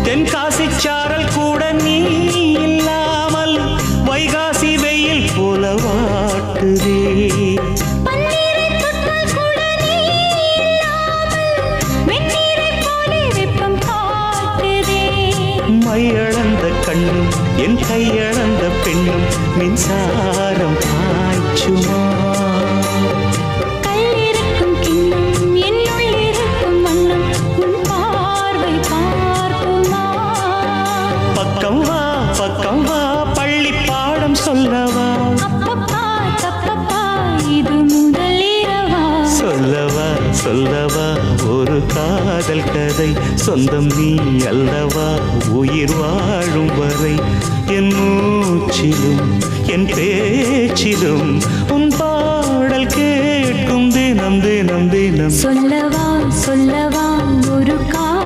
தென்காசி சாரல் கூட நீ இல்லாமல் வைகாசி வெயில் போல வாட்டுதே. மையளந்த கண்ணும் என் கையளந்த பெண்ணும் மின்சாரம் பாய்ச்சுமா. கல்லிருக்கும் கிண்ணம் என்னுள் இருக்கும் வண்ணம் உன் பார்வை பார்க்குமா. பக்கம் வா பள்ளி பாடம் சொல்லவா. அப்பப்பா தப்பப்பா இது முதல் இரவா. சொல்லவா ஒரு காதல் கதை. சொந்தம் நீ அல்லவா உயிர் வாழும் வரை. என் மூச்சிலும் என் பேச்சிலும் உன் பாடல் கேட்கும் தினம் தினம் தினம். சொல்லவா ஒரு